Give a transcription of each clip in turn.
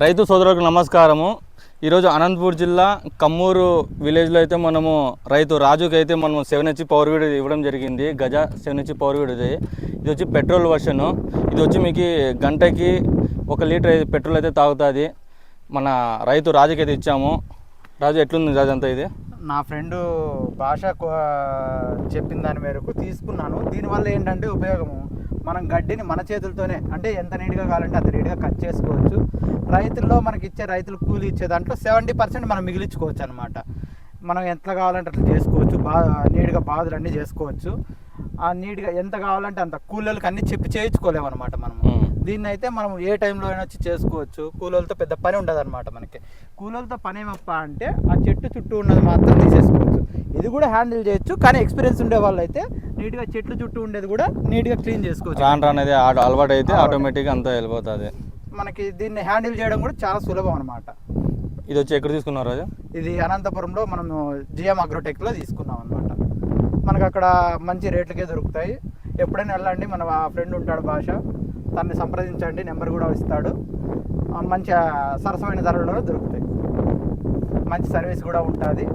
రైతు సోదరులకు నమస్కారము. ఈరోజు అనంతపూర్ జిల్లా కమ్మూరు విలేజ్లో అయితే మనము రైతు రాజుకి అయితే మనము 7H పవర్ వీడ్ ఇవ్వడం జరిగింది. గజ 7H పవర్ వీడ్ ఇది వచ్చి పెట్రోల్ వర్షను. ఇది వచ్చి మీకు గంటకి 1 లీటర్ పెట్రోల్ అయితే తాగుతుంది. మన రైతు రాజుకి అయితే ఇచ్చాము. రాజు ఎట్లుంది రాజు అంతా? ఇది నా ఫ్రెండ్ భాష చెప్పిన దాని మేరకు తీసుకున్నాను. దీనివల్ల ఏంటంటే ఉపయోగము, మనం గడ్డిని మన చేతులతోనే అంటే ఎంత నీట్గా కావాలంటే అంత నీట్గా కట్ చేసుకోవచ్చు. రైతుల్లో మనకి ఇచ్చే రైతులు కూలీ ఇచ్చే దాంట్లో 70% మనం మిగిలించుకోవచ్చు అనమాట. మనం ఎంత కావాలంటే అట్లా చేసుకోవచ్చు. నీట్గా బాధలు అన్నీ చేసుకోవచ్చు. ఆ నీట్గా ఎంత కావాలంటే అంత కూలీలకు అన్నీ చెప్పి చేయించుకోలేము అనమాట. మనం దీన్ని అయితే మనం ఏ టైంలో అయినా వచ్చి చేసుకోవచ్చు. కూలీలతో పెద్ద పని ఉండదు అనమాట. మనకి కూలీలతో పని ఏమప్ప అంటే ఆ చెట్టు చుట్టూ ఉన్నది మాత్రం తీసేసుకోవచ్చు. ఇది కూడా హ్యాండిల్ చేయొచ్చు, కానీ ఎక్స్పీరియన్స్ ఉండే వాళ్ళు అయితే నీట్గా చెట్లు చుట్టూ ఉండేది కూడా నీట్గా క్లీన్ చేసుకోవచ్చు. అనేది అలవాటు అయితే ఆటోమేటిక్గా అంతా వెళ్ళిపోతుంది. మనకి దీన్ని హ్యాండిల్ చేయడం కూడా చాలా సులభం అనమాట. ఇది వచ్చి ఎక్కడ తీసుకున్నారు రాజు? ఇది అనంతపురంలో మనము జిఎం అగ్రోటెక్లో తీసుకున్నాం అనమాట. మనకు అక్కడ మంచి రేట్లకే దొరుకుతాయి. ఎప్పుడైనా వెళ్ళండి, మన ఫ్రెండ్ ఉంటాడు భాష, తనని సంప్రదించండి, నెంబర్ కూడా ఇస్తాడు. మంచి సరసమైన ధరలలో దొరుకుతాయి. మంచి సర్వీస్ కూడా ఉంటుంది.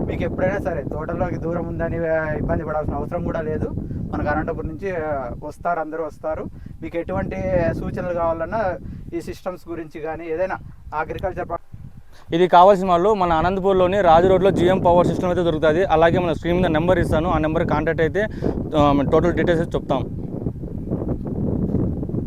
మీకు ఎప్పుడైనా సరే తోటలోకి దూరం ఉందని ఇబ్బంది పడాల్సిన అవసరం కూడా లేదు. మనకు అనంతపురం నుంచి వస్తారు, అందరూ వస్తారు. మీకు ఎటువంటి సూచనలు కావాలన్నా ఈ సిస్టమ్స్ గురించి కానీ ఏదైనా అగ్రికల్చర్ ఇది కావాల్సిన వాళ్ళు మన అనంతపూర్లోని రాజు రోడ్లో జిఎం పవర్ సిస్టమ్ అయితే దొరుకుతుంది. అలాగే మన స్క్రీన్ మీద నెంబర్ ఇస్తాను, ఆ నెంబర్ కాంటాక్ట్ అయితే టోటల్ డీటెయిల్స్ చెప్తాం.